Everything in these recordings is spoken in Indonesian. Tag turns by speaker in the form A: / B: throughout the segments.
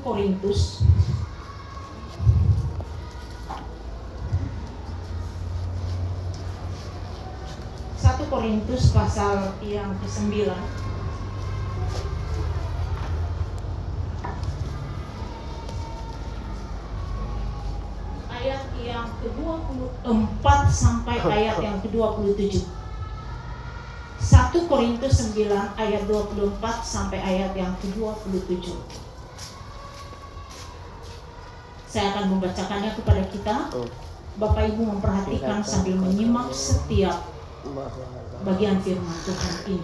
A: Korintus pasal yang ke-9 ayat yang ke-24 sampai ayat yang ke-27. 1 Korintus 9 ayat 24 sampai ayat yang ke-27. Saya akan membacakannya kepada kita. Bapak Ibu memperhatikan sambil menyimak setiap bagian firman Tuhan ini.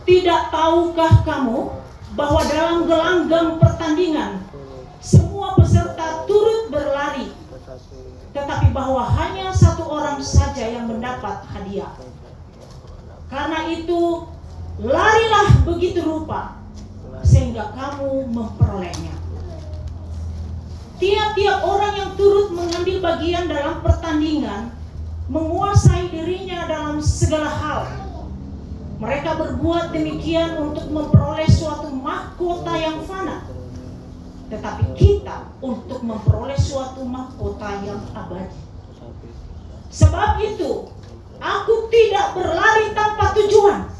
A: Tidak tahukah kamu bahwa dalam gelanggang pertandingan semua peserta turut berlari, tetapi bahwa hanya satu orang saja yang mendapat hadiah? Karena itu larilah begitu rupa sehingga kamu memperolehnya. Tiap-tiap orang yang turut mengambil bagian dalam pertandingan menguasai dirinya dalam segala hal. Mereka berbuat demikian untuk memperoleh suatu mahkota yang fana, tetapi kita untuk memperoleh suatu mahkota yang abadi. Sebab itu, aku tidak berlari tanpa tujuan,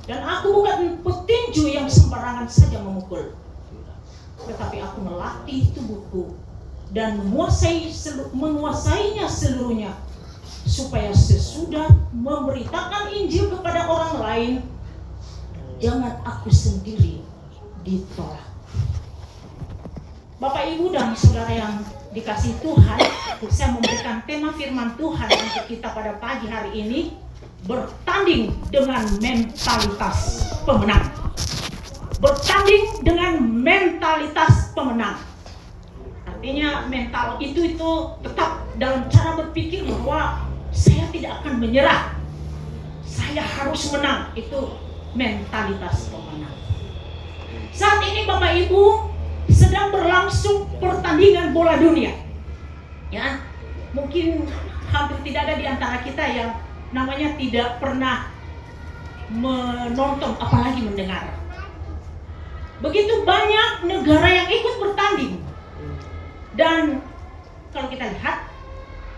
A: dan aku bukan petinju yang sembarangan saja memukul, tetapi aku melatih tubuhku dan menguasainya seluruhnya, supaya sesudah memberitakan Injil kepada orang lain, jangan aku sendiri ditolak. Bapak, Ibu, dan saudara yang dikasihi Tuhan, saya memberikan tema firman Tuhan untuk kita pada pagi hari ini, bertanding dengan mentalitas pemenang. Bertanding dengan mentalitas pemenang. Artinya mental itu tetap dalam cara berpikir bahwa saya tidak akan menyerah, saya harus menang. Itu mentalitas pemenang. Saat ini Bapak Ibu sedang berlangsung pertandingan bola dunia. Ya, mungkin hampir tidak ada di antara kita yang namanya tidak pernah menonton apalagi mendengar. Begitu banyak negara yang ikut bertanding. Dan kalau kita lihat,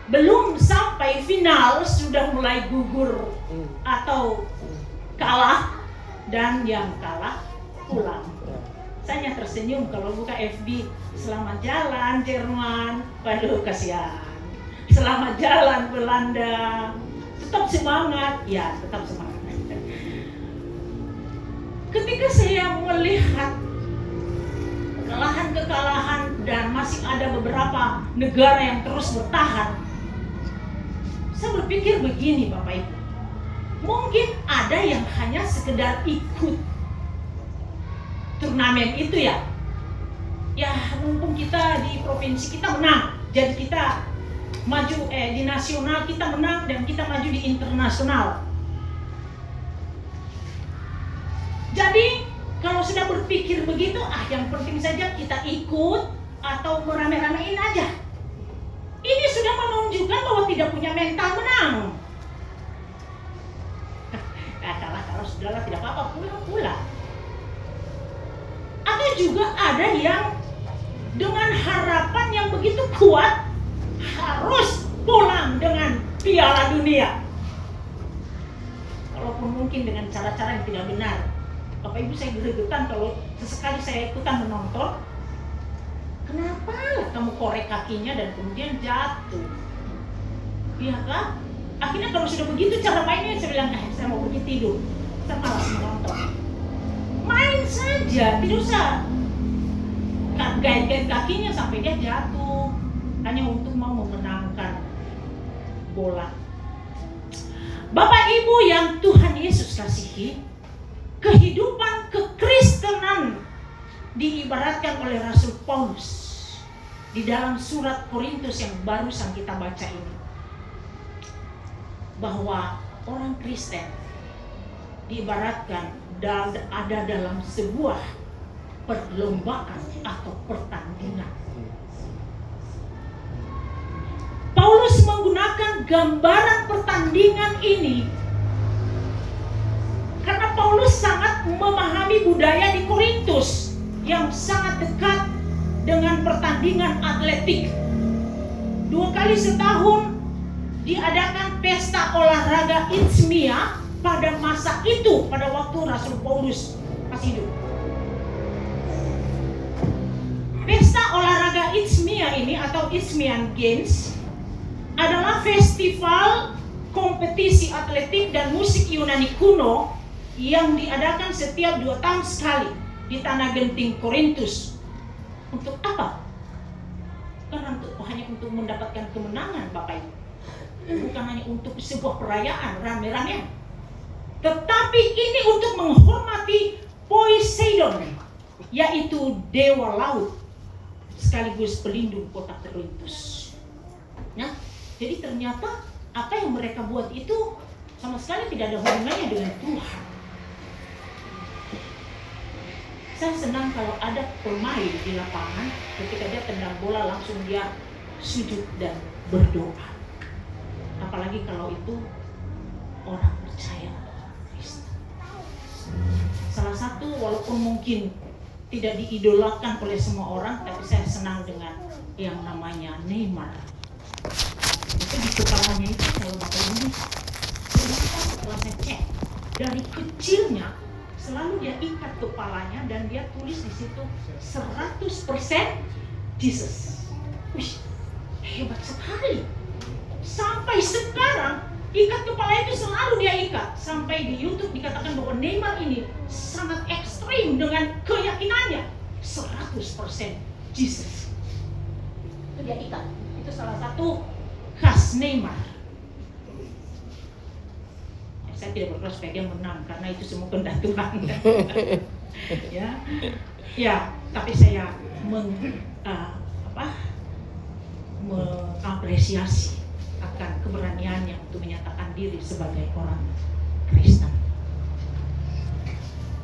A: belum sampai final sudah mulai gugur atau kalah, dan yang kalah pulang. Saya tersenyum kalau buka FB, selamat jalan Jerman, waduh kasihan. Selamat jalan Belanda, tetap semangat, ya tetap semangat. Ketika saya melihat kekalahan dan masih ada beberapa negara yang terus bertahan, saya berpikir begini Bapak Ibu, mungkin ada yang hanya sekedar ikut turnamen itu ya mumpung kita di provinsi kita menang, jadi kita maju di nasional kita menang dan kita maju di internasional. Jadi kalau sudah berpikir begitu, yang penting saja kita ikut atau merame-ramein aja. Ini sudah menunjukkan bahwa tidak punya mental menang. Kalau sudahlah tidak apa-apa, pulang. Atau juga ada yang dengan harapan yang begitu kuat harus pulang dengan Piala Dunia. Walaupun mungkin dengan cara-cara yang tidak benar. Bapak Ibu, saya gregetan kalau sesekali saya ikutan menonton. Kenapa kamu korek kakinya dan kemudian jatuh? Iya kan? Akhirnya kalau sudah begitu cara mainnya, saya bilang, saya mau pergi tidur. Saya malas menonton. Main saja, tidak usah gait-gait kakinya sampai dia jatuh. Hanya untuk mau memenangkan bola. Bapak Ibu yang Tuhan Yesus kasihi, kehidupan kekristenan diibaratkan oleh Rasul Paulus di dalam surat Korintus yang barusan kita baca ini, bahwa orang Kristen diibaratkan ada dalam sebuah perlombaan atau pertandingan. Paulus menggunakan gambaran pertandingan ini karena Paulus sangat memahami menghadapi budaya di Korintus yang sangat dekat dengan pertandingan atletik. 2 kali setahun diadakan pesta olahraga Isthmia pada masa itu, pada waktu Rasul Paulus masih hidup. Pesta olahraga Isthmia ini atau Isthmian Games adalah festival kompetisi atletik dan musik Yunani kuno yang diadakan setiap 2 tahun sekali di Tanah Genting Korintus. Untuk apa? Karena hanya untuk mendapatkan kemenangan, Bapak Ibu. Bukan hanya untuk sebuah perayaan rame-rame, tetapi ini untuk menghormati Poseidon, yaitu dewa laut sekaligus pelindung kota Korintus. Ya, jadi ternyata apa yang mereka buat itu sama sekali tidak ada hubungannya dengan Tuhan. Saya senang kalau ada pemain di lapangan, ketika dia tendang bola langsung dia sujud dan berdoa. Apalagi kalau itu orang percaya, orang Kristen. Salah satu, walaupun mungkin tidak diidolakan oleh semua orang, tapi saya senang dengan yang namanya Neymar. Itu di kepalanya itu kalau Bapak Ibu, setelah saya cek, dari kecilnya selalu dia ikat kepalanya dan dia tulis di situ 100% Jesus. Wih, hebat sekali. Sampai sekarang ikat kepala itu selalu dia ikat. Sampai di YouTube dikatakan bahwa Neymar ini sangat ekstrim dengan keyakinannya 100% Jesus. Itu dia ikat. Itu salah satu khas Neymar. Saya tidak berkeras supaya dia menang karena itu semua kehendak Tuhan. Ya, tapi saya mengapresiasi akan keberaniannya untuk menyatakan diri sebagai orang Kristen.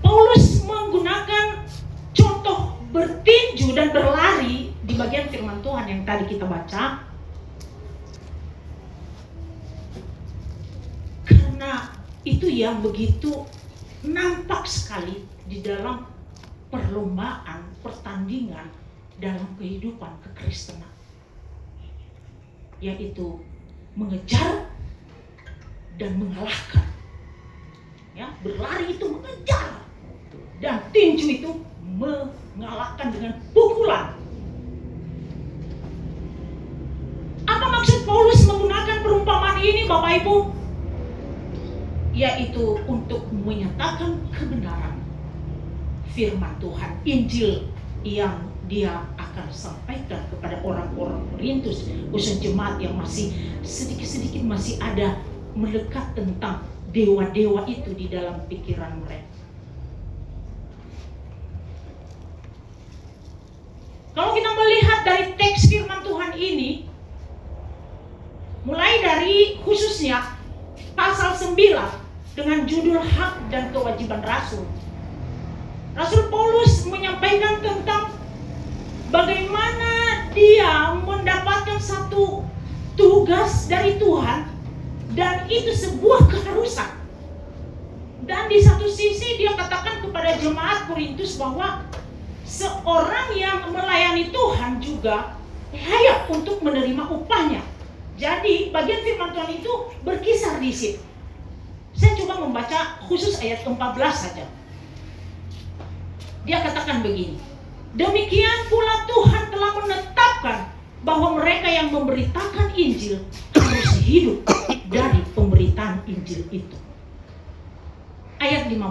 A: Paulus menggunakan contoh bertinju dan berlari di bagian firman Tuhan yang tadi kita baca, karena itu yang begitu nampak sekali di dalam perlombaan, pertandingan dalam kehidupan kekristenan, yaitu mengejar dan mengalahkan. Ya, berlari itu mengejar dan tinju itu mengalahkan dengan pukulan. Apa maksud Paulus menggunakan perumpamaan ini, Bapak Ibu? Yaitu untuk menyatakan kebenaran firman Tuhan, Injil yang dia akan sampaikan kepada orang-orang Korintus, khususnya jemaat yang masih sedikit-sedikit masih ada melekat tentang dewa-dewa itu di dalam pikiran mereka. Kalau kita melihat dari teks firman Tuhan ini, mulai dari khususnya pasal 9 dengan judul hak dan kewajiban rasul. Rasul Paulus menyampaikan tentang bagaimana dia mendapatkan satu tugas dari Tuhan dan itu sebuah keharusan. Dan di satu sisi dia katakan kepada jemaat Korintus bahwa seorang yang melayani Tuhan juga layak untuk menerima upahnya. Jadi bagian firman Tuhan itu berkisar di situ. Saya coba membaca khusus ayat 14 saja. Dia katakan begini, demikian pula Tuhan telah menetapkan bahwa mereka yang memberitakan Injil harus hidup dari pemberitaan Injil itu. Ayat 15.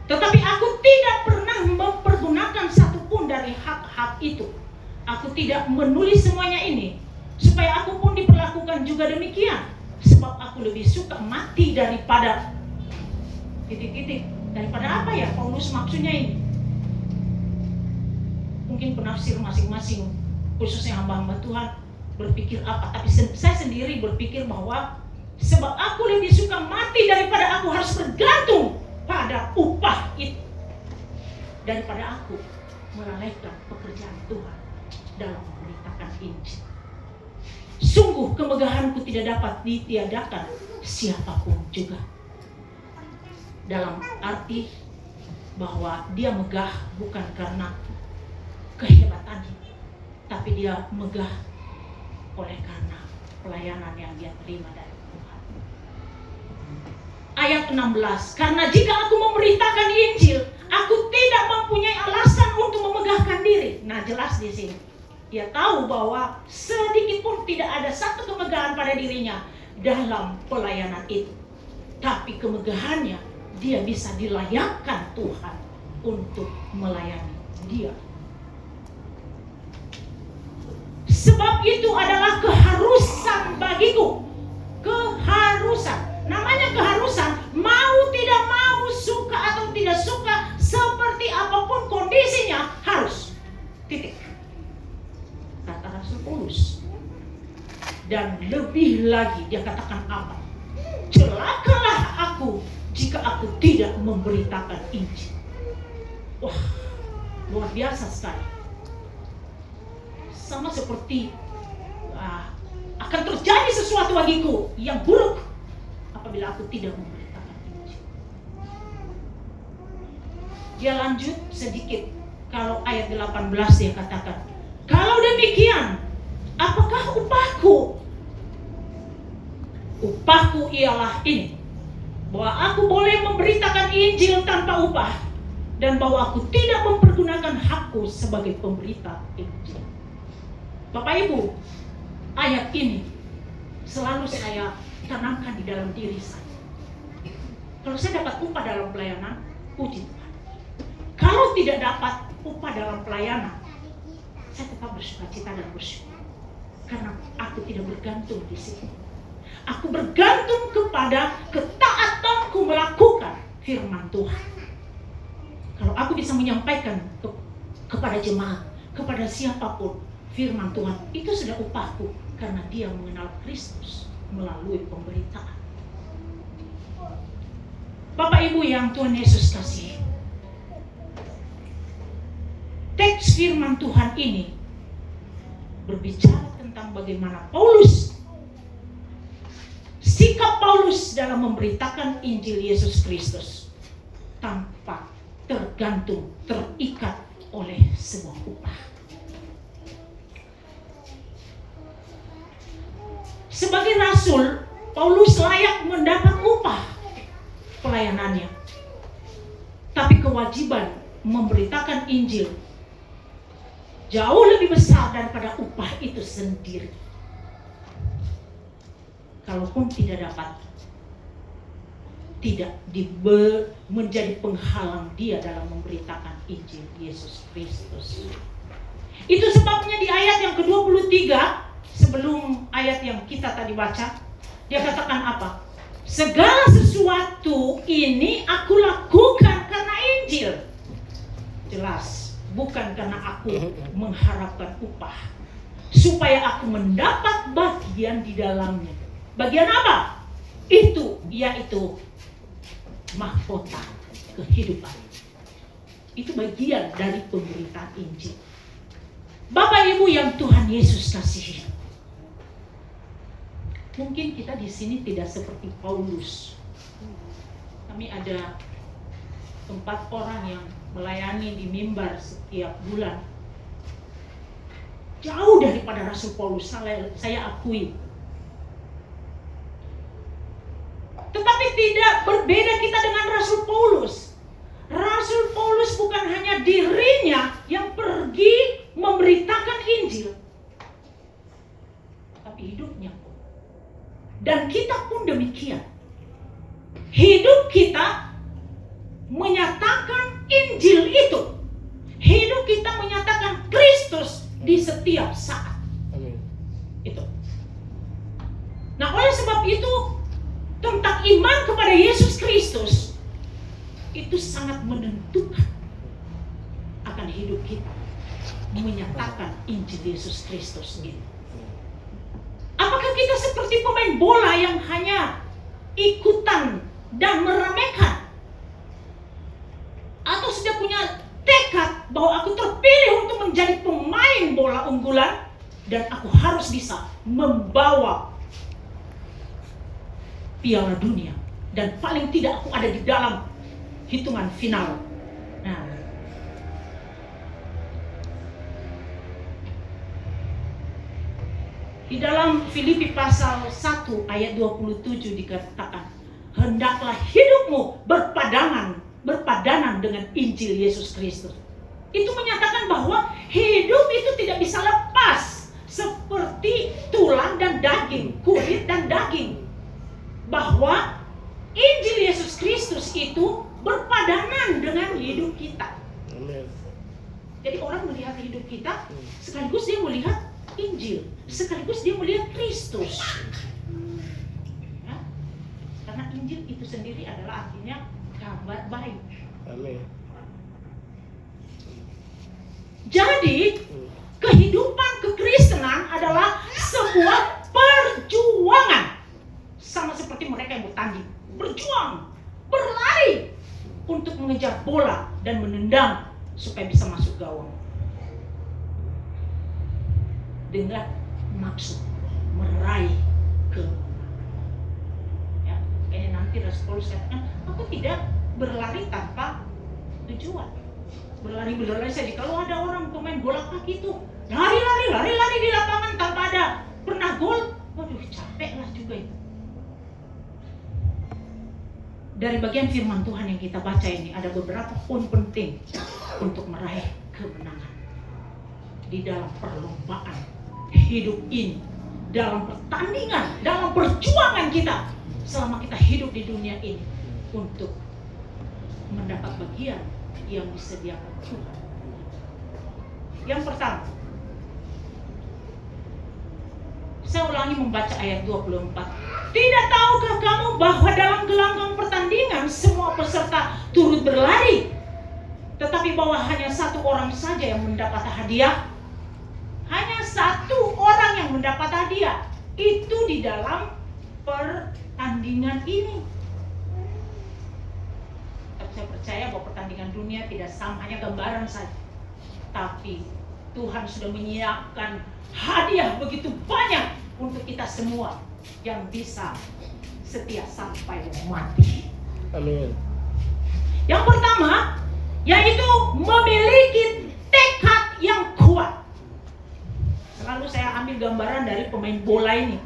A: Tetapi aku tidak pernah mempergunakan satupun dari hak-hak itu. Aku tidak menulis semuanya ini supaya aku pun diperlakukan juga demikian. Sebab aku lebih suka mati daripada daripada apa ya Paulus maksudnya ini? Mungkin penafsir masing-masing, khususnya hamba-hamba Tuhan berpikir apa. Tapi saya sendiri berpikir bahwa sebab aku lebih suka mati daripada aku harus bergantung pada upah itu, daripada aku melalaikan pekerjaan Tuhan dalam memberitakan Injil. Sungguh kemegahanku tidak dapat ditiadakan siapapun juga. Dalam arti bahwa dia megah bukan karena kehebatannya, tapi dia megah oleh karena pelayanan yang dia terima dari Tuhan. Ayat 16, karena jika aku memberitakan Injil, aku tidak mempunyai alasan untuk memegahkan diri. Nah, jelas di sini. Dia tahu bahwa sedikit pun tidak ada satu kemegahan pada dirinya dalam pelayanan itu. Tapi kemegahannya, dia bisa dilayakkan Tuhan untuk melayani dia. Sebab itu adalah keharusan bagiku. Keharusan. Namanya keharusan, mau tidak mau, suka atau tidak suka, seperti apapun kondisinya, harus. Titik. Kata Rasul Paulus. Dan lebih lagi dia katakan apa? Celakalah aku jika aku tidak memberitakan Injil. Wah, luar biasa sekali. Sama seperti akan terjadi sesuatu bagiku yang buruk apabila aku tidak memberitakan Injil. Dia lanjut sedikit. Kalau ayat 18 dia katakan, kalau demikian, apakah upahku? Upahku ialah ini, bahwa aku boleh memberitakan Injil tanpa upah, dan bahwa aku tidak mempergunakan hakku sebagai pemberita Injil. Bapak Ibu, ayat ini selalu saya tanamkan di dalam diri saya. Kalau saya dapat upah dalam pelayanan, puji Tuhan. Kalau tidak dapat upah dalam pelayanan, saya tetap bersukacita dan bersyukur. Karena aku tidak bergantung di situ. Aku bergantung kepada ketaatanku melakukan firman Tuhan. Kalau aku bisa menyampaikan kepada jemaat, kepada siapapun firman Tuhan, itu sudah upahku. Karena dia mengenal Kristus melalui pemberitaan. Bapak Ibu yang Tuhan Yesus kasihi, teks firman Tuhan ini berbicara tentang bagaimana sikap Paulus dalam memberitakan Injil Yesus Kristus tanpa tergantung, terikat oleh sebuah upah. Sebagai rasul, Paulus layak mendapat upah pelayanannya. Tapi kewajiban memberitakan Injil jauh lebih besar daripada upah itu sendiri. Kalaupun tidak dapat, tidak menjadi penghalang dia dalam memberitakan Injil Yesus Kristus. Itu sebabnya di ayat yang ke-23, sebelum ayat yang kita tadi baca, dia katakan apa? Segala sesuatu ini aku lakukan karena Injil. Jelas, bukan karena aku mengharapkan upah, supaya aku mendapat bagian di dalamnya. Bagian apa? Itu, yaitu mahkota kehidupan. Itu bagian dari pemberitaan Injil. Bapak Ibu yang Tuhan Yesus kasihi, mungkin kita di sini tidak seperti Paulus. Kami ada 4 orang yang melayani di mimbar setiap bulan. Jauh daripada Rasul Paulus, saya akui. Tetapi tidak berbeda kita dengan Rasul Paulus. Rasul Paulus bukan hanya dirinya yang pergi memberitakan Injil, tapi hidupnya pun. Dan kita pun demikian. Hidup kita menyatakan Injil itu. Hidup kita menyatakan Kristus di setiap saat. Amin. Itu. Nah, oleh sebab itu, tentang iman kepada Yesus Kristus itu sangat menentukan akan hidup kita menyatakan Injil Yesus Kristus ini. Apakah kita seperti pemain bola yang hanya ikutan dan meremehkan, atau sudah punya tekad bahwa aku terpilih untuk menjadi pemain bola unggulan dan aku harus bisa membawa Piala Dunia, dan paling tidak aku ada di dalam hitungan final Nah, di dalam Filipi pasal 1 ayat 27 dikatakan, hendaklah hidupmu berpadanan dengan Injil Yesus Kristus. Itu menyatakan bahwa hidup itu tidak bisa lepas seperti tulang dan daging, kulit dan daging. Bahwa Injil Yesus Kristus itu berpadanan dengan hidup kita.
B: Amin.
A: Jadi orang melihat hidup kita, sekaligus dia melihat Injil, sekaligus dia melihat Kristus. Ya? Karena Injil itu sendiri adalah artinya kabar baik.
B: Amin.
A: Jadi kehidupan kekristenan adalah sebuah perjuangan. Sama seperti mereka yang bertanding, berjuang, berlari untuk mengejar bola dan menendang supaya bisa masuk gawang. Dengan maksud meraih kemenangan. Ya, kayak nanti Rasul Paulus katakan, aku tidak berlari tanpa tujuan. Berlari saja. Kalau ada orang pemain bola kaki itu lari di lapangan tanpa ada pernah gol, waduh capek lah juga itu. Dari bagian firman Tuhan yang kita baca ini ada beberapa poin penting untuk meraih kemenangan di dalam perlombaan hidup ini, dalam pertandingan, dalam perjuangan kita selama kita hidup di dunia ini untuk mendapat bagian yang disediakan Tuhan. Yang pertama, saya ulangi membaca ayat 24. Tidak tahukah kamu bahwa dalam gelanggang pertandingan semua peserta turut berlari, tetapi bahwa hanya satu orang saja yang mendapat hadiah? Hanya satu orang yang mendapat hadiah. Itu di dalam pertandingan ini. Tapi saya percaya bahwa pertandingan dunia tidak sama, hanya gambaran saja. Tapi Tuhan sudah menyiapkan hadiah begitu banyak untuk kita semua yang bisa setia sampai mati.
B: Amin.
A: Yang pertama, yaitu memiliki tekad yang kuat. Selalu saya ambil gambaran dari pemain bola ini,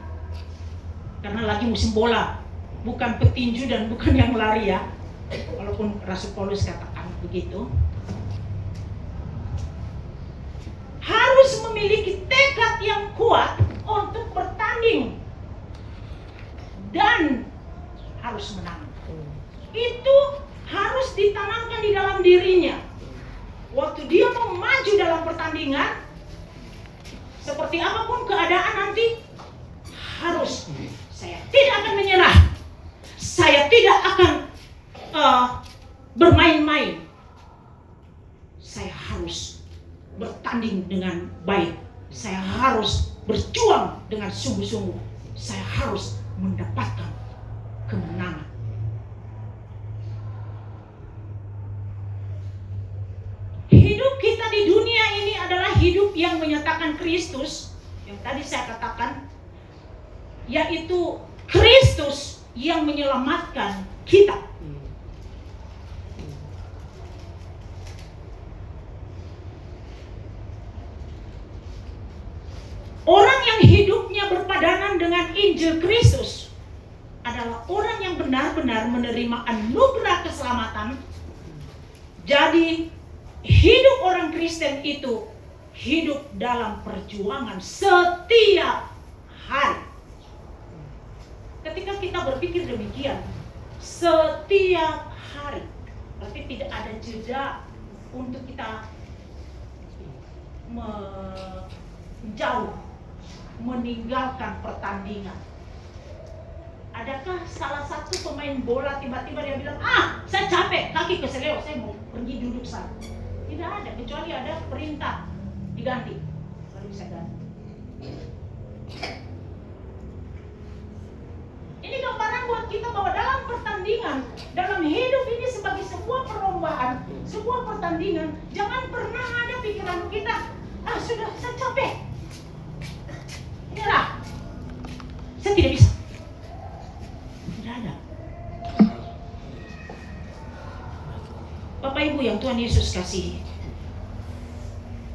A: karena lagi musim bola, bukan petinju dan bukan yang lari ya, walaupun Rasul Paulus katakan begitu. Harus memiliki tekad yang kuat untuk bertanding dan harus menang. Itu harus ditanamkan di dalam dirinya. Waktu dia mau maju dalam pertandingan, seperti apapun keadaan nanti, harus, saya tidak akan menyerah, saya tidak akan bermain-main, saya harus bertanding dengan baik, saya harus berjuang dengan sungguh-sungguh, saya harus mendapatkan kemenangan. Hidup kita di dunia ini adalah hidup yang menyatakan Kristus, yang tadi saya katakan, yaitu Kristus yang menyelamatkan kita. Orang yang hidupnya berpadanan dengan Injil Kristus adalah orang yang benar-benar menerima anugerah keselamatan. Jadi hidup orang Kristen itu hidup dalam perjuangan setiap hari. Ketika kita berpikir demikian, setiap hari, berarti tidak ada jeda untuk kita menjauh, meninggalkan pertandingan. Adakah salah satu pemain bola tiba-tiba dia bilang, saya capek, kaki keseleo, saya mau pergi duduk sana? Tidak ada, kecuali ada perintah diganti, baru bisa ganti. Ini gambaran buat kita bahwa dalam pertandingan, dalam hidup ini sebagai sebuah perlombaan, sebuah pertandingan, jangan pernah ada pikiran kita, sudah, saya capek, nyerah, saya tidak bisa. Tidak ada. Bapak Ibu yang Tuhan Yesus kasihi,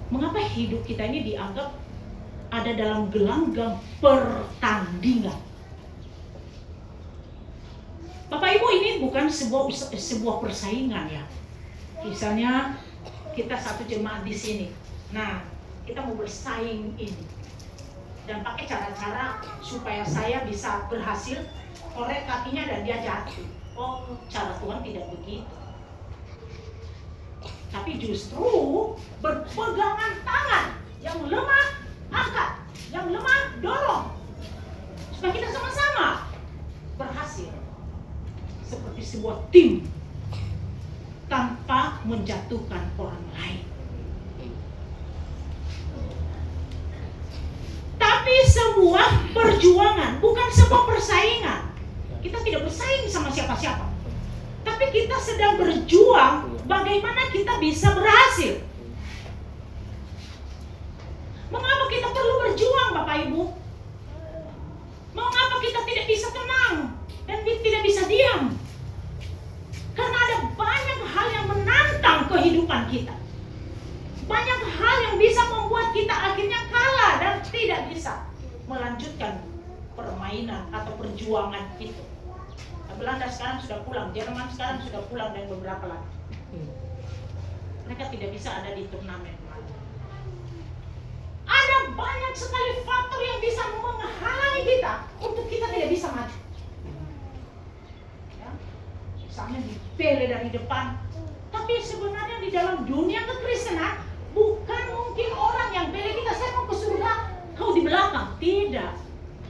A: mengapa hidup kita ini dianggap ada dalam gelanggang pertandingan? Bapak Ibu, ini bukan sebuah persaingan ya. Misalnya kita satu jemaat di sini, nah kita mau bersaing ini dan pakai cara-cara supaya saya bisa berhasil, korek kakinya dan dia jatuh. Oh, cara Tuhan tidak begitu. Tapi justru berpegangan tangan, yang lemah angkat, yang lemah dorong, supaya kita sama-sama berhasil seperti sebuah tim tanpa menjatuhkan orang lain. Tapi sebuah perjuangan, bukan sebuah persaingan. Kita tidak bersaing sama siapa-siapa, tapi kita sedang berjuang bagaimana kita bisa berhasil. Mengapa kita perlu berjuang, Bapak Ibu? Mengapa kita tidak bisa tenang dan tidak bisa diam? Karena ada banyak hal yang menantang kehidupan kita. Banyak hal yang bisa membuat kita akhirnya kalah dan tidak bisa melanjutkan permainan atau perjuangan itu. Belanda sekarang sudah pulang, Jerman sekarang sudah pulang, dan beberapa lagi. Mereka tidak bisa ada di turnamen. Ada banyak sekali faktor yang bisa menghalangi kita untuk kita tidak bisa maju. Ya, misalnya dipele dari depan. Tapi sebenarnya di dalam dunia kekristenan bukan mungkin orang yang pele kita, saya mau ke surga, kau di belakang. Tidak.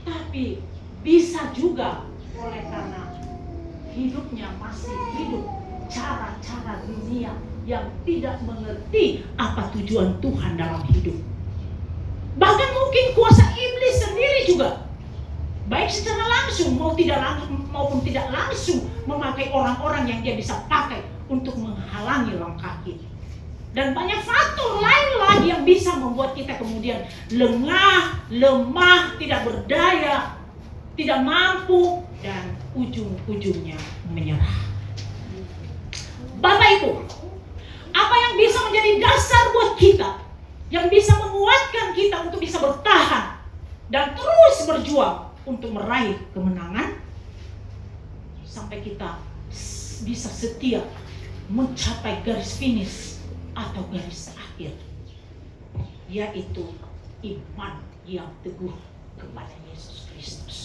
A: Tapi bisa juga oleh karena hidupnya masih hidup cara-cara dunia yang tidak mengerti apa tujuan Tuhan dalam hidup. Bahkan mungkin kuasa iblis sendiri juga, baik secara langsung maupun tidak langsung, memakai orang-orang yang dia bisa pakai untuk menghalangi langkah kita. Dan banyak faktor lain lagi yang bisa membuat kita kemudian lengah, lemah, tidak berdaya, tidak mampu, dan ujung-ujungnya menyerah. Bapak Ibu, apa yang bisa menjadi dasar buat kita, yang bisa menguatkan kita untuk bisa bertahan dan terus berjuang untuk meraih kemenangan sampai kita bisa setia mencapai garis finish atau garis akhir, yaitu iman yang teguh kepada Yesus Kristus.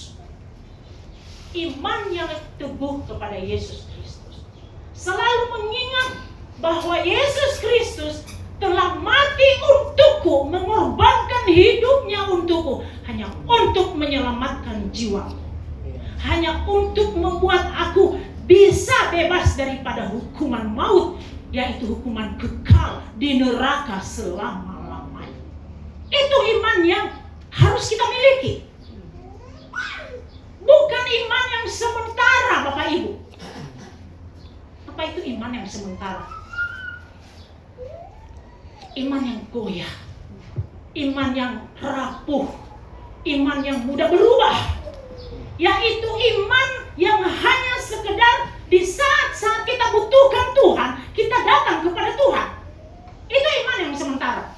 A: Iman yang teguh kepada Yesus Kristus, selalu mengingat bahwa Yesus Kristus telah mati untukku, mengorbankan hidupnya untukku, hanya untuk menyelamatkan jiwa, hanya untuk membuat aku bisa bebas daripada hukuman maut, yaitu hukuman kekal di neraka selama-lamanya. Itu iman yang harus kita miliki. Bukan iman yang sementara, Bapak Ibu. Apa itu iman yang sementara? Iman yang goyah, iman yang rapuh, iman yang mudah berubah, yaitu iman yang hanya sekedar di saat-saat kita butuhkan Tuhan, kita datang kepada Tuhan. Itu iman yang sementara.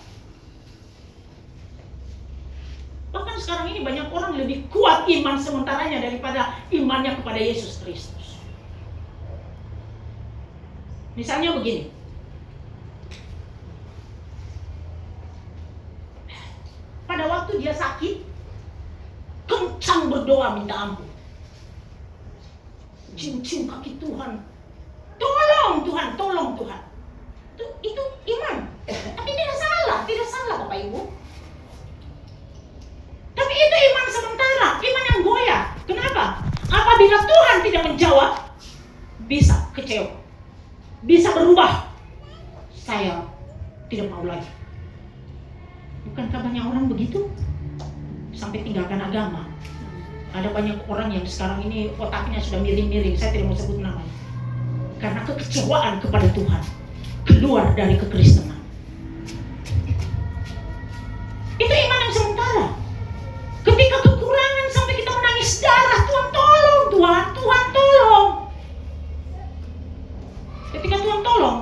A: Bahkan sekarang ini banyak orang lebih kuat iman sementaranya daripada imannya kepada Yesus Kristus. Misalnya begini, pada waktu dia sakit, kencang berdoa minta ampun, cium-cium kaki Tuhan, tolong Tuhan, tolong Tuhan. Itu iman. Tapi tidak salah Bapak Ibu. Tapi itu iman sementara, iman yang goyah. Kenapa? Apabila Tuhan tidak menjawab, bisa kecewa, bisa berubah. Saya tidak mau lagi. Bukankah banyak orang begitu? Sampai tinggalkan agama. Ada banyak orang yang sekarang ini otaknya sudah miring-miring, saya tidak mau sebut namanya, karena kekecewaan kepada Tuhan, keluar dari kekristenan. Itu iman yang sementara. Ketika kekurangan sampai kita menangis darah, Tuhan tolong, Tuhan tolong. Ketika Tuhan tolong,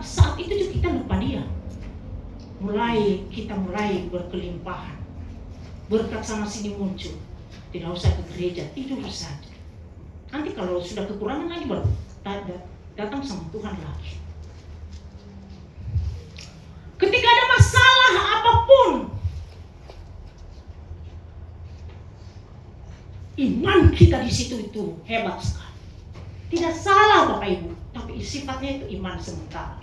A: saat itu juga kita lupa dia. Kita mulai berkelimpahan. Berkat sana sini muncul. Tidak usah ke gereja, tidur saja. Nanti kalau sudah kekurangan lagi baru datang sama Tuhan lagi. Ketika ada masalah apapun, iman kita di situ itu hebat sekali. Tidak salah Bapak Ibu, tapi sifatnya itu iman sementara.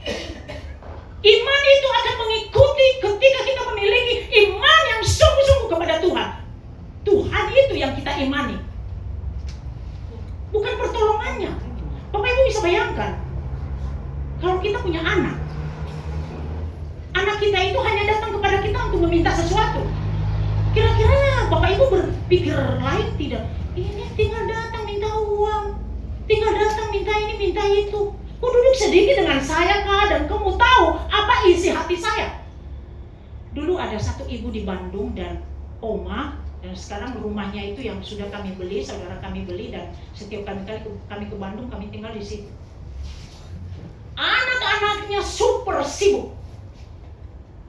A: Iman itu akan mengikuti ketika kita memiliki iman yang sungguh-sungguh kepada Tuhan. Tuhan itu yang kita imani, bukan pertolongannya. Bapak Ibu bisa bayangkan, kalau kita punya anak kita itu hanya datang kepada kita untuk meminta sesuatu. Kira-kira Bapak Ibu berpikir lain tidak? Ini tinggal datang minta uang, tinggal datang minta ini minta itu. Kau duduk sedikit dengan saya kah, dan kamu tahu apa isi hati saya. Dulu ada satu ibu di Bandung dan oma, dan sekarang rumahnya itu yang sudah kami beli, saudara kami beli, dan setiap kali kami ke Bandung kami tinggal di situ. Anak-anaknya super sibuk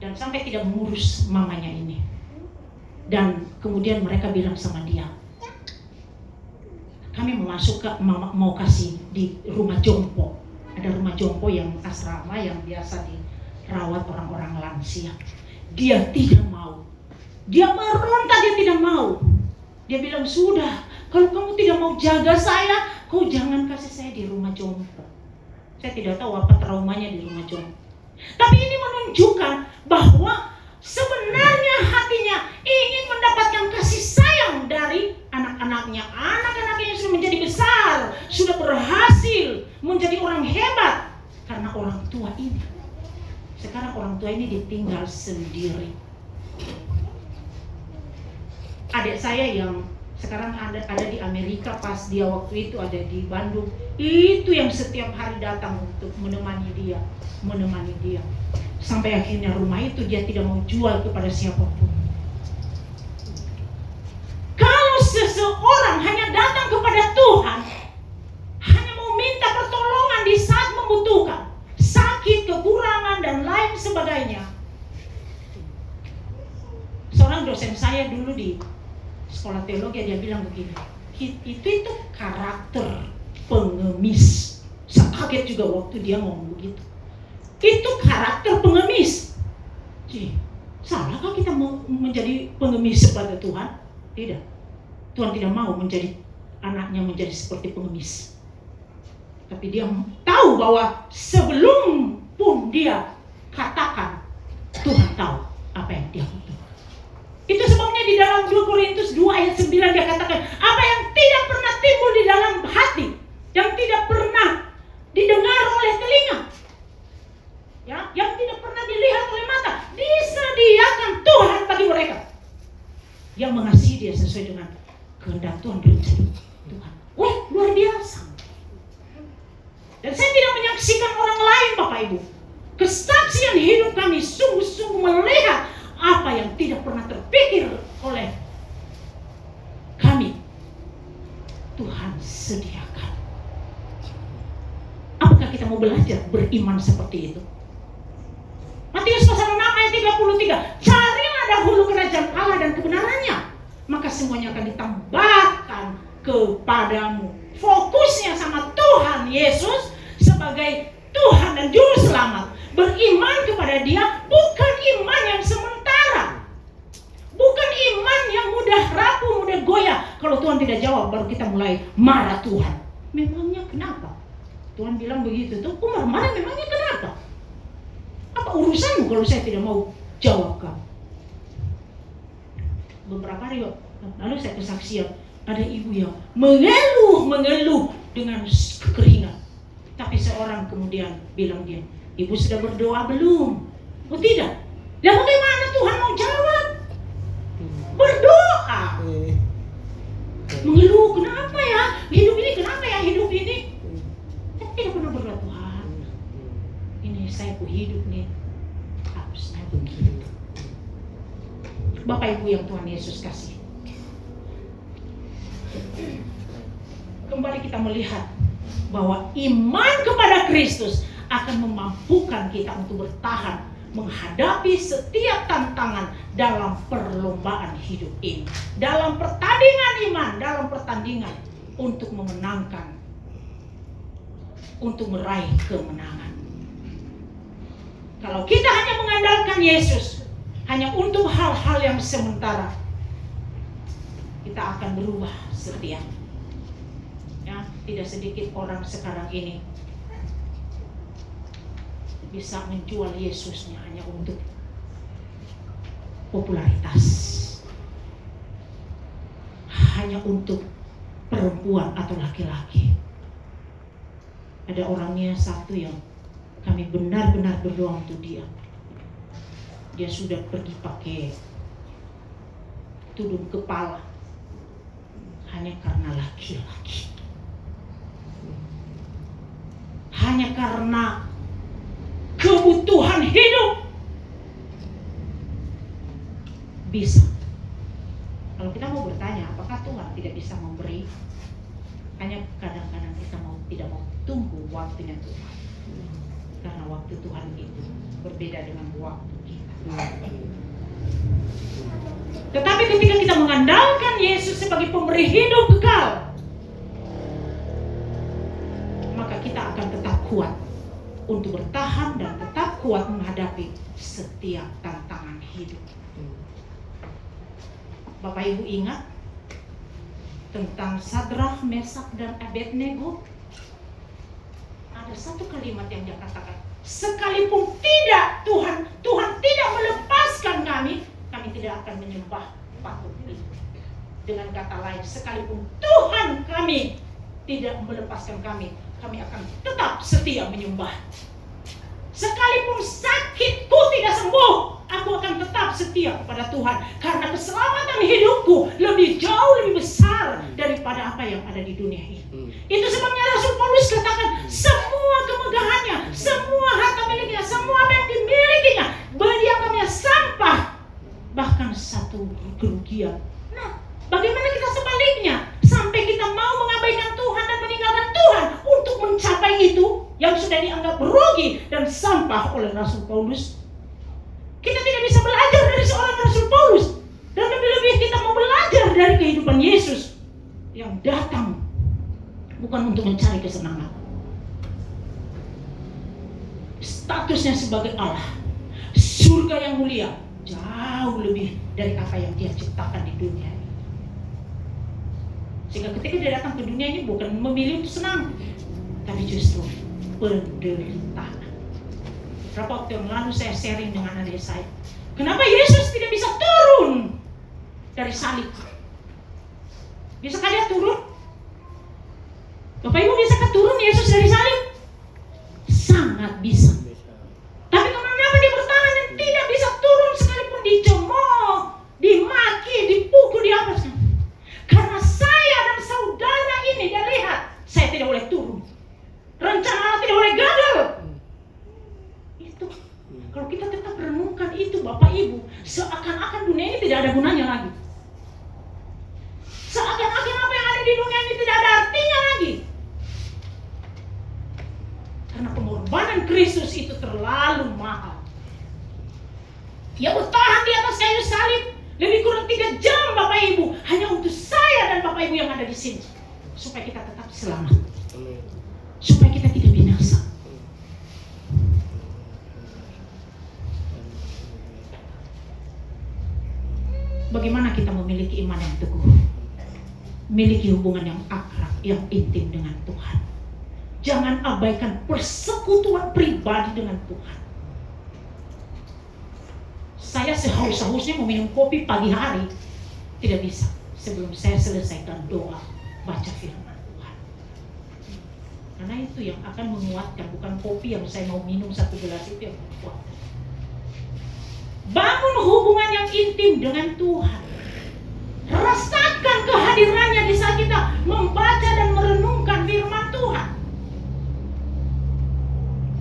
A: dan sampai tidak mengurus mamanya ini. Dan kemudian mereka bilang sama dia, kami mau kasih di rumah jompo. Ada rumah jompo yang asrama yang biasa dirawat orang-orang lansia. Dia tidak mau. Dia meronta, dia tidak mau. Dia bilang, sudah, kalau kamu tidak mau jaga saya, kau jangan kasih saya di rumah jompo. Saya tidak tahu apa traumanya di rumah jompo. Tapi ini menunjukkan bahwa sebenarnya hatinya ingin mendapatkan kasih sayang dari anak-anaknya. Anak-anaknya yang sudah menjadi besar, sudah berhasil menjadi orang hebat karena orang tua ini. Sekarang orang tua ini ditinggal sendiri. Adik saya yang sekarang ada di Amerika, pas dia waktu itu ada di Bandung, itu yang setiap hari datang untuk menemani dia. Sampai akhirnya rumah itu dia tidak mau jual kepada siapapun. Kalau seseorang hanya datang kepada Tuhan, hanya mau minta pertolongan di saat membutuhkan, sakit, kekurangan, dan lain sebagainya. Seorang dosen saya dulu di sekolah teologi, dia bilang begini, itu karakter pengemis. Saya kaget juga waktu dia ngomong begitu. Itu karakter pengemis. Salahkah kita mau menjadi pengemis kepada Tuhan? Tidak. Tuhan tidak mau menjadi anaknya menjadi seperti pengemis. Tapi dia tahu bahwa sebelum pun dia katakan, Tuhan tahu apa yang dia butuhkan. Itu sebabnya di dalam 2 Korintus 2 ayat 9 dia katakan, apa yang tidak pernah timbul di dalam hati, yang tidak pernah didengar oleh telinga, yang tidak pernah dilihat oleh mata, disediakan Tuhan bagi mereka yang mengasihi dia sesuai dengan kehendak Tuhan, rencana Tuhan. Wah, luar biasa. Dan saya tidak menyaksikan orang lain, Bapak Ibu. Kesaksian hidup kami sungguh-sungguh melihat apa yang tidak pernah terpikir oleh kami, Tuhan sediakan. Apakah kita mau belajar beriman seperti itu? Matius pasal 6 ayat 33. Carilah dahulu kerajaan Allah dan kebenarannya, maka semuanya akan ditambahkan kepadamu. Fokusnya sama Tuhan Yesus sebagai Tuhan dan Juru Selamat. Beriman kepada Dia bukan iman yang sementara, bukan iman yang mudah rapuh, mudah goyah. Kalau Tuhan tidak jawab, baru kita mulai marah Tuhan. Memangnya kenapa? Tuhan bilang begitu tuh, marah memangnya kenapa? Apa urusanmu kalau saya tidak mau jawab kamu? Beberapa hari lalu saya kesaksian, ada ibu yang mengeluh dengan kekeringan. Tapi seorang kemudian bilang dia, ibu sudah berdoa belum? Oh tidak. Dan bagaimana Tuhan mau jawab? Berdoa. Mengeluh, kenapa ya? Hidup ini kenapa ya hidup ini? Saya tidak pernah berdoa, Tuhan, ini saya hidup nih harusnya begitu. Bapak Ibu yang Tuhan Yesus kasih, kembali kita melihat bahwa iman kepada Kristus akan memampukan kita untuk bertahan menghadapi setiap tantangan dalam perlombaan hidup ini, dalam pertandingan iman, dalam pertandingan untuk memenangkan, untuk meraih kemenangan. Kalau kita hanya mengandalkan Yesus hanya untuk hal-hal yang sementara, kita akan berubah setia. Ya, tidak sedikit orang sekarang ini bisa menjual Yesusnya hanya untuk popularitas, hanya untuk perempuan atau laki-laki. Ada orangnya satu yang kami benar-benar berdoa untuk dia. Dia sudah pergi pakai tudung kepala hanya karena laki-laki, hanya karena kebutuhan hidup. Bisa. Kalau kita mau bertanya, apakah Tuhan tidak bisa memberi? Hanya kadang-kadang kita tidak mau tunggu waktunya Tuhan. Karena waktu Tuhan itu berbeda dengan waktu kita. Tetapi ketika kita mengandalkan Yesus sebagai pemberi hidup kekal, maka kita akan tetap kuat untuk bertahan dan tetap kuat menghadapi setiap tantangan hidup. Bapak Ibu ingat tentang Sadrah, Mesak, dan Abednego? Ada satu kalimat yang dia katakan, sekalipun tidak Tuhan tidak melepaskan kami tidak akan menyembah patung itu. Dengan kata lain, sekalipun Tuhan kami tidak melepaskan kami akan tetap setia menyembah. Sekalipun sakitku tidak sembuh, aku akan tetap setia kepada Tuhan. Karena keselamatan hidupku jauh lebih besar daripada apa yang ada di dunia ini. Itu sebabnya Rasul Paulus katakan, semua kemegahannya, semua harta miliknya, semua apa yang dimilikinya, dianggapnya sampah, bahkan satu kerugian. Nah, bagaimana kita sebaliknya? Sampai kita mau mengabaikan Tuhan dan meninggalkan Tuhan untuk mencapai itu yang sudah dianggap rugi dan sampah oleh Rasul Paulus. Kita tidak bisa belajar dari seorang Rasul Paulus, dan lebih-lebih kita mau belajar dari kehidupan Yesus yang datang bukan untuk mencari kesenangan. Statusnya sebagai Allah, surga yang mulia, jauh lebih dari apa yang dia ciptakan di dunia ini. Sehingga ketika dia datang ke dunia ini bukan memilih untuk senang, tapi justru penderitaan. Berapa waktu yang lalu saya sharing dengan adik saya, kenapa Yesus tidak bisa turun dari salib? Bisakah dia turun? Bapak Ibu, bisakah turun Yesus dari salib? Sangat bisa. Tapi kenapa dia bertahan dan tidak bisa turun sekalipun dicemooh, dimaki, dipukul, dihapus? Karena saya dan saudara ini, dia lihat, saya tidak boleh turun. Rencana Allah tidak boleh gagal. Itu, kalau kita tetap renungkan itu Bapak Ibu, seakan-akan dunia ini tidak ada gunanya lagi. Seakan-akan apa yang ada di dunia ini tidak ada artinya lagi. Karena pengorbanan Kristus itu terlalu mahal. Dia bertahan di atas kayu salib lebih kurang 3 jam Bapak Ibu, hanya untuk saya dan Bapak Ibu yang ada di sini, supaya kita tetap selamat, supaya kita tidak binasa. Bagaimana kita memiliki iman yang teguh, memiliki hubungan yang akrab, yang intim dengan Tuhan. Jangan abaikan persekutuan pribadi dengan Tuhan. Saya sehaus-hausnya mau minum kopi pagi hari, tidak bisa sebelum saya selesaikan doa, baca firman Tuhan. Karena itu yang akan menguatkan, bukan kopi yang saya mau minum 1 gelas itu yang menguatkan. Bangun hubungan yang intim dengan Tuhan. Rasakan kehadirannya di saat kita membaca dan merenungkan firman Tuhan.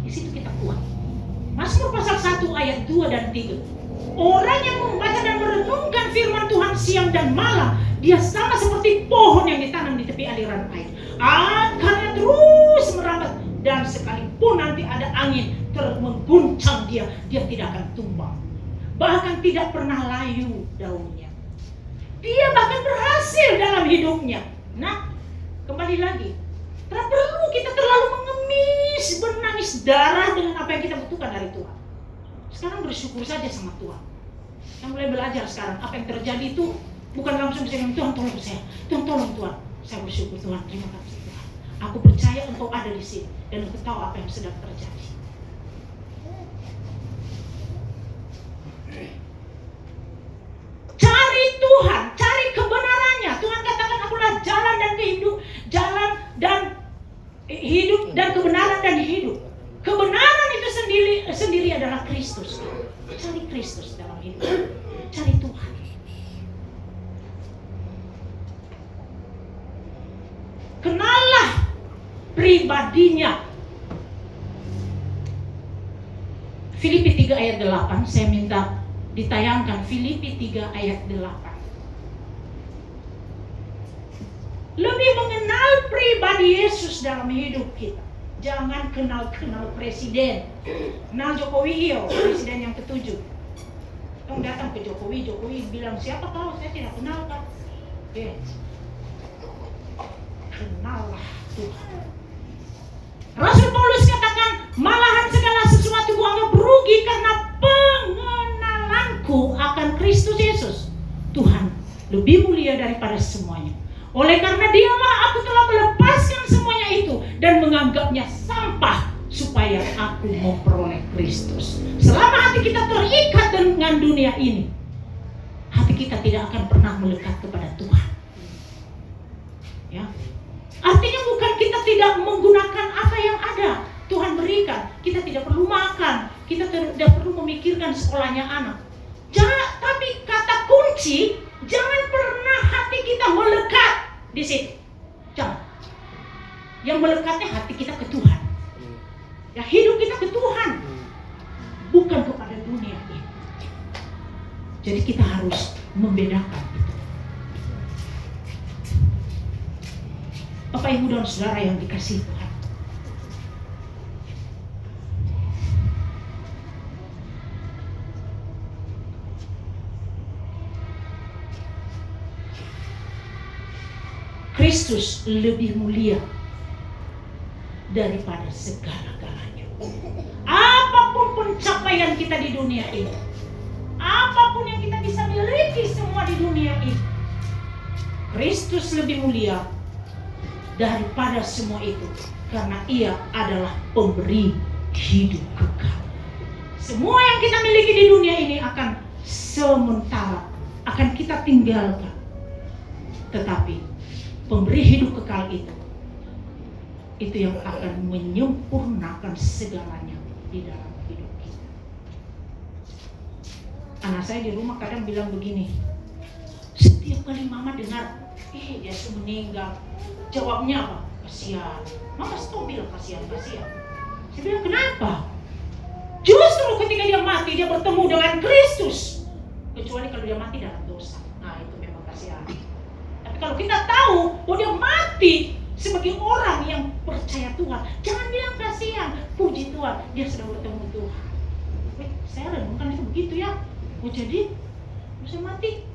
A: Di situ kita kuat. Mazmur pasal 1 ayat 2 dan 3. Orang yang membaca dan merenungkan firman Tuhan siang dan malam, dia sama seperti pohon yang ditanam di tepi aliran air. Akarnya terus merambat dan sekalipun Sekalipun nanti ada angin mengguncang dia tidak akan tumbang. Bahkan tidak pernah layu daunnya. Dia bahkan berhasil dalam hidupnya. Nah, kembali lagi, tidak perlu kita terlalu mengemis, menangis darah dengan apa yang kita butuhkan dari Tuhan. Sekarang bersyukur saja sama Tuhan. Yang mulai belajar sekarang, apa yang terjadi itu bukan langsung saya bilang, Tuhan tolong saya, Tuhan tolong Tuhan. Saya bersyukur Tuhan, terima kasih Tuhan. Aku percaya Engkau ada di sini dan Engkau tahu apa yang sedang terjadi. Cari Tuhan, cari kebenarannya. Tuhan katakan akulah jalan dan hidup dan kebenaran dan hidup. Kebenaran itu sendiri adalah Kristus. Cari Kristus dalam hidup. Cari Tuhan. Kenallah pribadinya. Filipi 3 ayat 8, saya minta ditayangkan Filipi 3 ayat 8. Lebih mengenal pribadi Yesus dalam hidup kita. Jangan kenal presiden. Kenal Jokowi, presiden yang ke-7. Kamu datang ke Jokowi bilang, siapa tahu saya tidak kenal kan? Kenallah Tuhan. Rasul Paulus katakan, malahan segala sesuatu kuanggap rugi karena pengenalanku akan Kristus Yesus. Tuhan lebih mulia daripada semuanya. Oleh karena dialah aku telah melepaskan semuanya itu dan menganggapnya sampah supaya aku memperoleh Kristus. Selama hati kita terikat dengan dunia ini, hati kita tidak akan pernah melekat kepada Tuhan. Ya. Artinya bukan kita tidak menggunakan apa yang ada Tuhan berikan. Kita tidak perlu makan, kita tidak perlu memikirkan sekolahnya anak. Tapi kata kunci, jangan pernah hati kita melekat di situ. Jangan. Yang melekatnya hati kita ke Tuhan. Ya, hidup kita ke Tuhan, bukan kepada dunia ini. Jadi kita harus membedakan itu. Bapak, Ibu, dan Saudara yang dikasihi Tuhan, Kristus lebih mulia daripada segala-galanya. Apapun pencapaian kita di dunia ini, apapun yang kita bisa miliki semua di dunia ini, Kristus lebih mulia daripada semua itu, karena Ia adalah pemberi hidup kekal. Semua yang kita miliki di dunia ini akan sementara, akan kita tinggalkan. Tetapi pemberi hidup kekal itu yang akan menyempurnakan segalanya di dalam hidup kita. Anak saya di rumah kadang bilang begini, setiap kali mama dengar, dia sudah meninggal, jawabnya apa? Kasihan. Mama stop bilang kasihan. Saya bilang, kenapa? Justru ketika dia mati, dia bertemu dengan Kristus. Kecuali kalau dia mati dalam dosa. Nah, itu memang kasihan. Tapi kalau kita tahu bahwa dia mati sebagai orang yang percaya Tuhan, jangan bilang kasihan. Puji Tuhan, dia sudah bertemu Tuhan. Saya renungkan itu begitu ya. Jadi, bisa mati,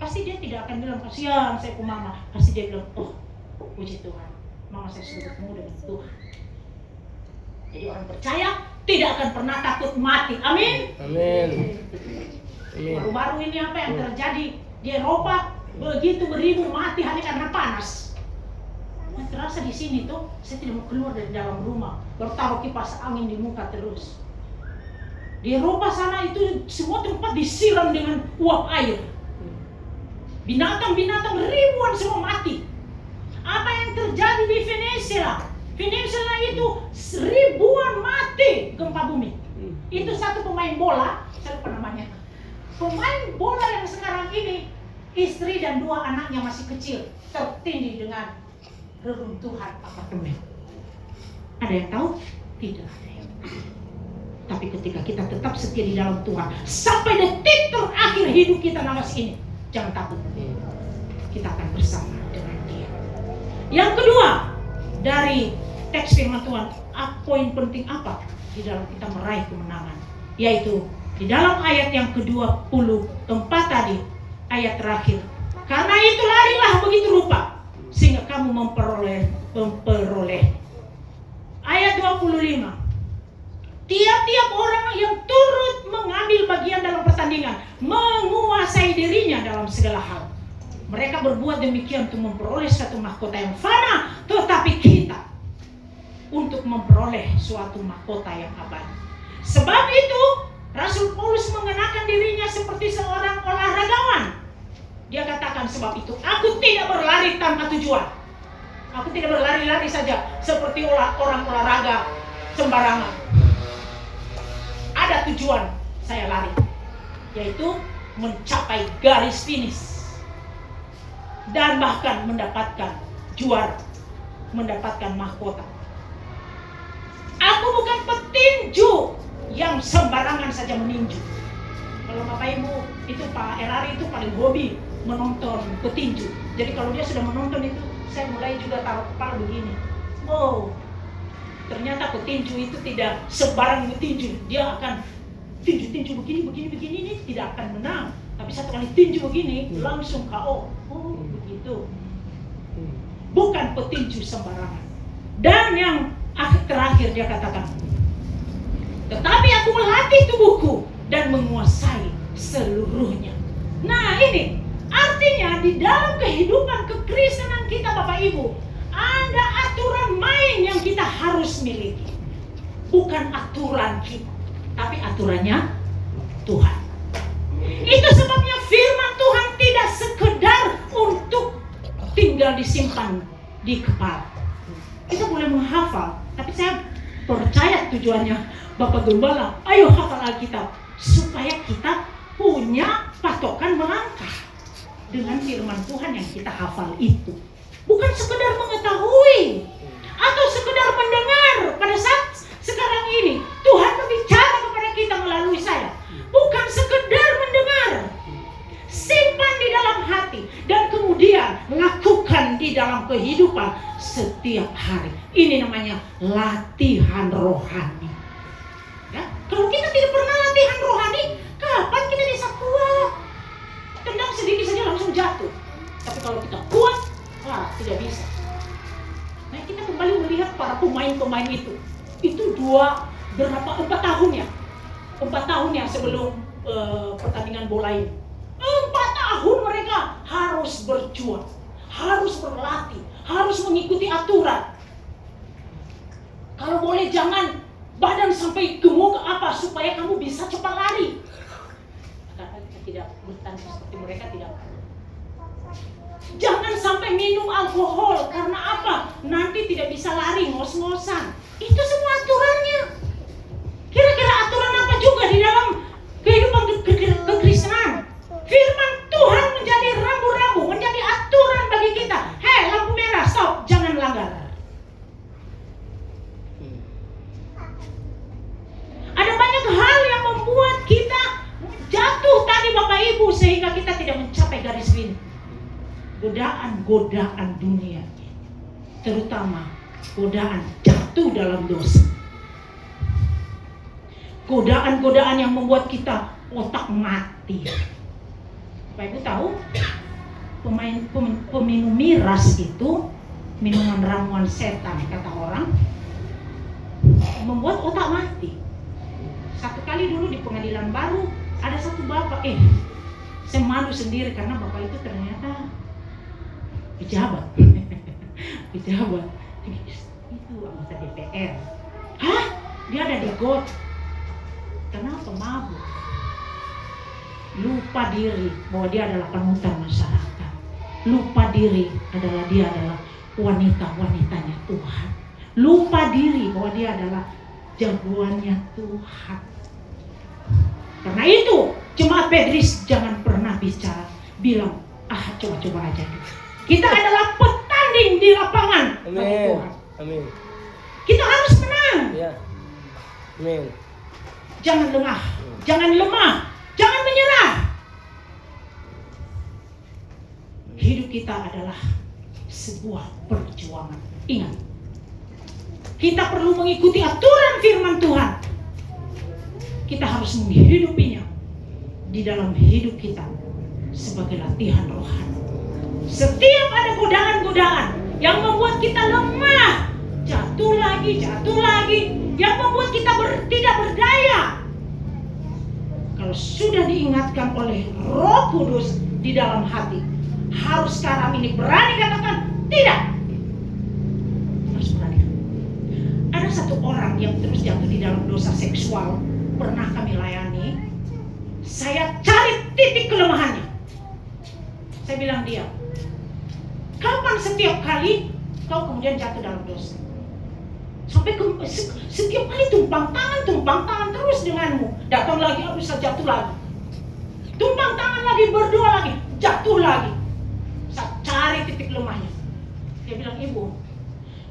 A: pasti dia tidak akan bilang kasihan saya ke mama. Pasti dia bilang, oh, puji Tuhan, mama saya sudah bertemu dengan Tuhan. Jadi orang percaya tidak akan pernah takut mati. Amin.
B: Amin.
A: Baru-baru ini apa yang terjadi di Eropa, begitu beribu mati hanya karena panas. Nah, terasa di sini tuh saya tidak mau keluar dari dalam rumah, bertaruh kipas angin di muka terus. Di Eropa sana itu semua tempat disiram dengan uap air. Binatang-binatang ribuan semua mati. Apa yang terjadi di Venezuela? Venezuela itu ribuan mati gempa bumi. Itu satu pemain bola, saya lupa namanya. Pemain bola yang sekarang ini, istri dan 2 anaknya masih kecil, tertindih dengan reruntuhan apartemen. Ada yang tahu? Tidak ada yang tahu. Tapi ketika kita tetap setia di dalam Tuhan, sampai detik terakhir hidup kita nawas ini, jangan takut. Kita akan bersama dengan Dia. Yang kedua, dari teks firman Tuhan, poin penting apa di dalam kita meraih kemenangan? Yaitu di dalam ayat yang ke-24 tadi, ayat terakhir. Karena itu larilah begitu rupa sehingga kamu memperoleh. Ayat 25. Tiap-tiap orang yang turut mengambil bagian dalam pertandingan menguasai dirinya dalam segala hal. Mereka berbuat demikian untuk memperoleh suatu mahkota yang fana, tetapi kita untuk memperoleh suatu mahkota yang abadi. Sebab itu Rasul Paulus mengenakan dirinya seperti seorang olahragawan. Dia katakan, sebab itu aku tidak berlari tanpa tujuan. Aku tidak berlari-lari saja seperti orang olahraga sembarangan. Ada tujuan saya lari, yaitu mencapai garis finish dan bahkan mendapatkan juara, mendapatkan mahkota. Aku bukan petinju yang sembarangan saja meninju. Kalau Bapak Ibu itu Pak Erari itu paling hobi menonton petinju. Jadi kalau dia sudah menonton itu, saya mulai juga taruh kepala begini. Oh, ternyata petinju itu tidak sembarang petinju. Dia akan tinju begini ini tidak akan menang. Tapi satu kali tinju begini langsung KO. Oh, begitu. Bukan petinju sembarangan. Dan yang terakhir dia katakan, tetapi aku melatih tubuhku dan menguasai seluruhnya. Nah ini artinya di dalam kehidupan kekristenan kita Bapak Ibu, ada aturan main yang kita harus miliki. Bukan aturan kita, tapi aturannya Tuhan. Itu sebabnya firman Tuhan tidak sekedar untuk tinggal disimpan di kepala. Kita boleh menghafal, tapi saya percaya tujuannya Bapak Gembala, ayo hafal Alkitab supaya kita punya patokan melangkah dengan firman Tuhan yang kita hafal itu. Bukan sekedar mengetahui atau sekedar mendengar. Pada saat sekarang ini Tuhan berbicara kepada kita melalui saya. Bukan sekedar mendengar, simpan di dalam hati dan kemudian lakukan di dalam kehidupan setiap hari. Ini namanya latihan rohani. Ya, kalau kita tidak pernah latihan rohani, kapan kita bisa kuat? Tendang sedikit saja langsung jatuh. Tapi kalau kita kuat, tidak bisa. Nah, kita kembali melihat para pemain-pemain itu. Itu 4 tahun ya? 4 tahun ya sebelum pertandingan bola ini. 4 tahun mereka harus berjuang, harus berlatih, harus mengikuti aturan. Kalau boleh jangan badan sampai gemuk supaya kamu bisa cepat lari. Karena kita tidak bertanding seperti mereka, tidak. Jangan sampai minum alkohol, karena apa? Nanti tidak bisa lari, ngos-ngosan. Itu semua aturannya. Kira-kira aturan apa juga di dalam kehidupan kekristenan? Firman Tuhan menjadi rambu-rambu, menjadi aturan bagi kita. Hei, lampu merah, stop, jangan melanggar. Ada banyak hal yang membuat kita jatuh tadi Bapak Ibu sehingga kita tidak mencapai garis finish. Godaan-godaan dunia, terutama godaan jatuh dalam dosa. Godaan-godaan yang membuat kita otak mati. Bapak Ibu tahu, peminum miras itu minuman ramuan setan kata orang, membuat otak mati. Satu kali dulu di pengadilan baru ada satu bapak, saya malu sendiri karena bapak itu ternyata pejabat. Pejabat itu anggota DPR. Hah? Dia ada di got. Kenapa mabuk? Lupa diri bahwa dia adalah panutan masyarakat. Lupa diri dia adalah wanita-wanitanya Tuhan. Lupa diri bahwa dia adalah jagoannya Tuhan. Karena itu jemaat Pedris jangan pernah bilang coba-coba aja. Kita adalah petanding di lapangan bagi Tuhan.
B: Amin.
A: Kita harus menang.
B: Ya. Amin.
A: Jangan lengah, jangan lemah, jangan menyerah. Hidup kita adalah sebuah perjuangan. Ingat, Kita perlu mengikuti aturan firman Tuhan. Kita harus menghidupinya di dalam hidup kita sebagai latihan rohani. Setiap ada godaan-godaan yang membuat kita lemah, jatuh lagi, yang membuat kita tidak berdaya. Kalau sudah diingatkan oleh Roh Kudus di dalam hati, harus sekarang ini berani katakan tidak. Harus berani. Ada satu orang yang terus jatuh di dalam dosa seksual, pernah kami layani. Saya cari titik kelemahannya. Saya bilang dia, kapan setiap kali kau kemudian jatuh dalam dosa? Sampai setiap kali tumpang tangan terus denganmu. Datang lagi, bisa jatuh lagi. Tumpang tangan lagi, berdoa lagi, jatuh lagi. Saya cari titik lemahnya. Dia bilang, ibu,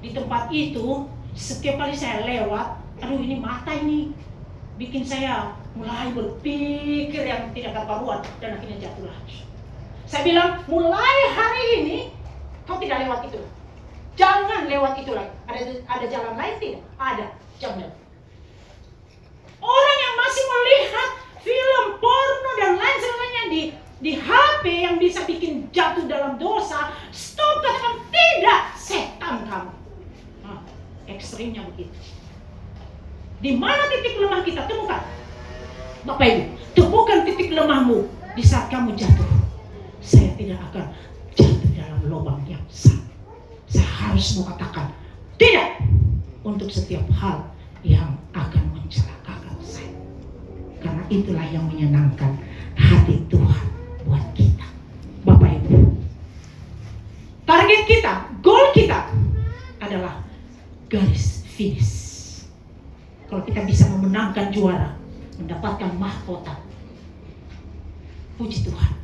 A: di tempat itu setiap kali saya lewat, aduh ini mata ini bikin saya mulai berpikir yang tidak karuan dan akhirnya jatuh lagi. Saya bilang, mulai hari ini kau tidak lewat itu. Jangan lewat itu lagi. Ada jalan lain tidak? Ada. Jangan. Orang yang masih melihat film porno dan lain sebagainya di HP yang bisa bikin jatuh dalam dosa, stop, katakan tidak, setan kamu. Nah, ekstrimnya begitu. Di mana titik lemah kita? Temukan. Bapak Ibu, temukan titik lemahmu di saat kamu jatuh. Saya tidak akan jatuh dalam lubang yang sama. Saya harus mengatakan tidak untuk setiap hal yang akan mencelakakan saya. Karena itulah yang menyenangkan hati Tuhan buat kita. Bapak Ibu, target kita, goal kita adalah garis finish. Kalau kita bisa memenangkan juara, mendapatkan mahkota, puji Tuhan.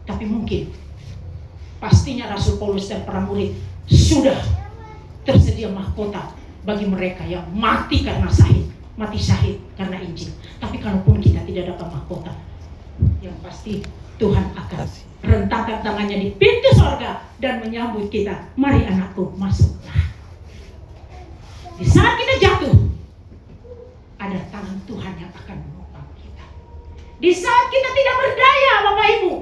A: Tapi mungkin pastinya Rasul Paulus dan para murid sudah tersedia mahkota bagi mereka yang mati karena mati syahid karena Injil. Tapi kalaupun kita tidak dapat mahkota, yang pasti Tuhan akan rentangkan tangannya di pintu sorga dan menyambut kita. Mari anakku, masuklah. Di saat kita jatuh, ada tangan Tuhan yang akan menopang kita. Di saat kita tidak berdaya, Bapak Ibu,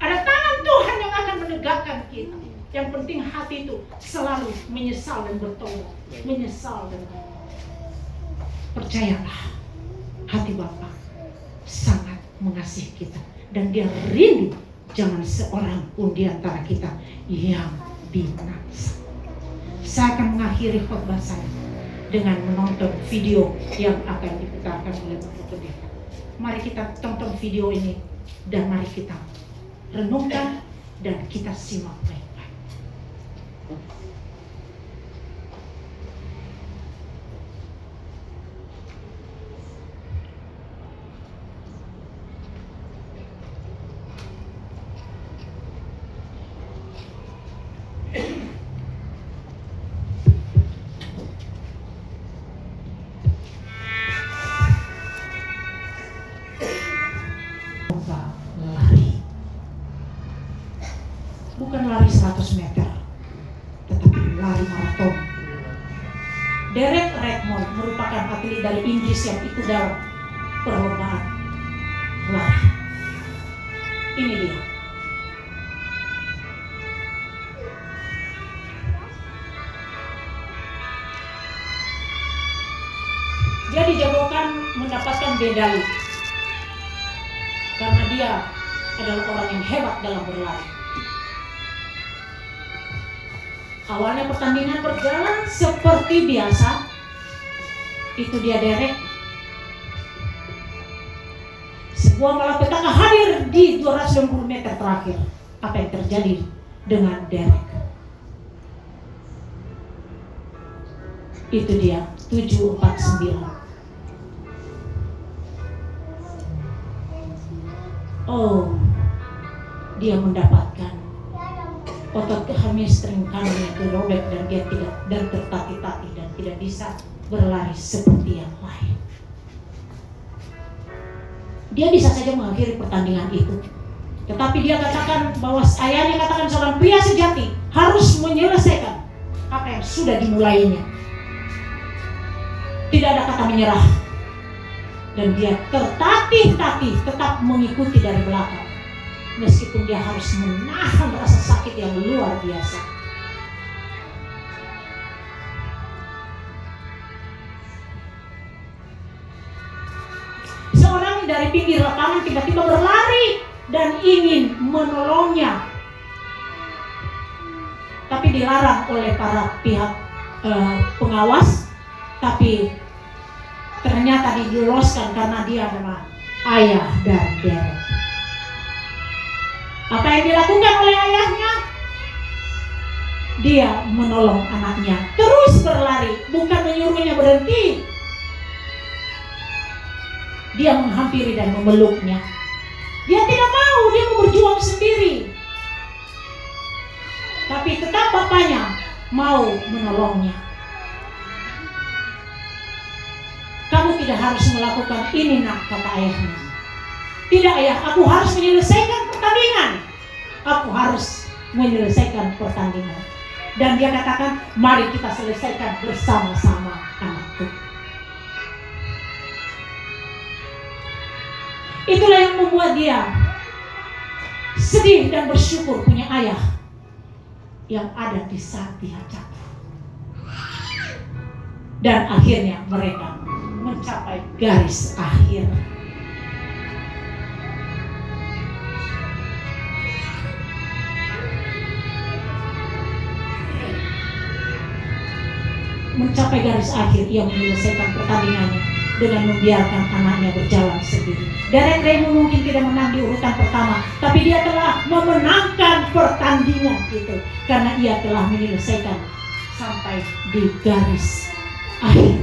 A: ada tangan Tuhan yang akan menegakkan kita. Yang penting hati itu selalu menyesal dan bertobat. Menyesal dan bertobat. Percayalah, hati Bapa sangat mengasihi kita. Dan dia rindu jangan seorang pun di antara kita yang binasa. Saya akan mengakhiri khotbah saya dengan menonton video yang akan diputarkan oleh Bapak Pendeta. Mari kita tonton video ini dan mari kita renungkan dan kita simak baik-baik. Bukan lari 100 meter, tetapi lari maraton. Derek Redmond merupakan atlet dari Inggris yang ikut dalam perlombaan lari. Ini dia. Dia dijagokan mendapatkan medali karena dia adalah orang yang hebat dalam berlari. Awalnya pertandingan berjalan seperti biasa. Itu dia Derek. Sebuah malapetaka hadir di 260 meter terakhir. Apa yang terjadi dengan Derek? Itu dia 749. Oh, dia mendapatkan otot hamstring kanannya dirobek dan dia tidak tertatih-tatih dan tidak bisa berlari seperti yang lain. Dia bisa saja mengakhiri pertandingan itu, tetapi dia katakan bahwa ayahnya katakan seorang pria sejati harus menyelesaikan apa yang sudah dimulainya. Tidak ada kata menyerah. Dan dia tertatih-tatih tetap mengikuti dari belakang. Meskipun dia harus menahan rasa sakit yang luar biasa. Seorang dari pinggir lapangan tiba-tiba berlari dan ingin menolongnya. Tapi dilarang oleh para pihak pengawas. Tapi ternyata diloloskan karena dia adalah ayah dari Derek. Apa yang dilakukan oleh ayahnya? Dia menolong anaknya, terus berlari, bukan menyuruhnya berhenti. Dia menghampiri dan memeluknya. Dia tidak mau, dia mau berjuang sendiri. Tapi tetap bapaknya mau menolongnya. Kamu tidak harus melakukan ini, nak, kata ayahnya. Tidak, ayah, aku harus menyelesaikan pertandingan. Aku harus menyelesaikan pertandingan. Dan dia katakan, mari kita selesaikan bersama-sama, anakku. Itulah yang membuat dia sedih dan bersyukur punya ayah yang ada di saat dia jatuh. Dan akhirnya mereka mencapai garis akhir. Mencapai garis akhir, ia menyelesaikan pertandingannya dengan membiarkan anaknya berjalan sendiri. Derek Raymond mungkin tidak menang di urutan pertama, tapi dia telah memenangkan pertandingan itu karena ia telah menyelesaikan sampai di garis akhir.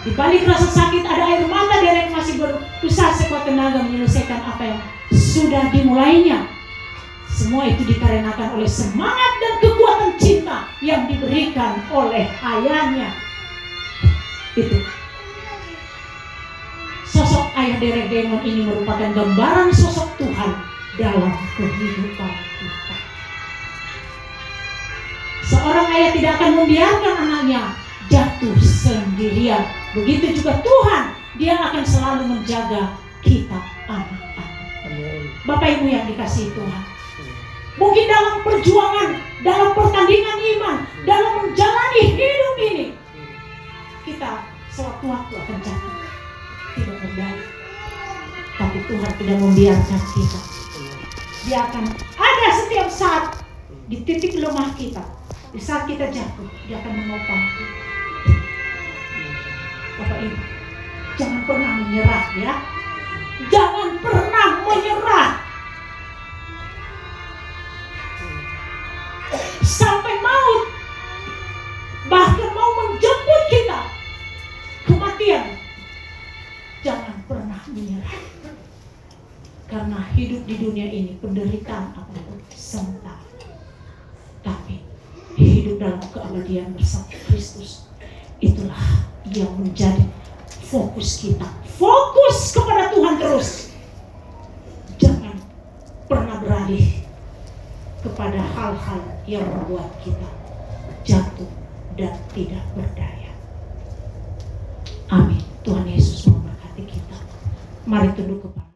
A: Di balik rasa sakit ada air mata, Derek masih berusaha sekuat tenaga menyelesaikan apa yang sudah dimulainya. Semua itu dikarenakan oleh semangat dan kekuatan cinta yang diberikan oleh ayahnya. Itu. Sosok ayah Derek Raymond ini merupakan gambaran sosok Tuhan dalam kehidupan kita. Seorang ayah tidak akan membiarkan anaknya jatuh sendirian. Begitu juga Tuhan, dia akan selalu menjaga kita anak-anak. Bapak Ibu yang dikasihi Tuhan, mungkin dalam perjuangan, dalam pertandingan iman, dalam menjalani hidup ini, kita sewaktu-waktu akan jatuh, tidak berdaya. Tapi Tuhan tidak membiarkan kita. Dia akan ada setiap saat di titik lemah kita. Di saat kita jatuh, dia akan menopang kita. Bapak Ibu, jangan pernah menyerah ya. Jangan pernah menyerah. Sampai maut, bahkan mau menjemput kita kematian, jangan pernah menyerah. Karena hidup di dunia ini penderitaan apapun sementara, tapi hidup dalam keabadian bersama Kristus, itulah yang menjadi fokus kita. Fokus kepada Tuhan terus. Jangan pernah beralih kepada hal-hal yang membuat kita jatuh dan tidak berdaya. Amin. Tuhan Yesus memberkati kita. Mari tunduk kepada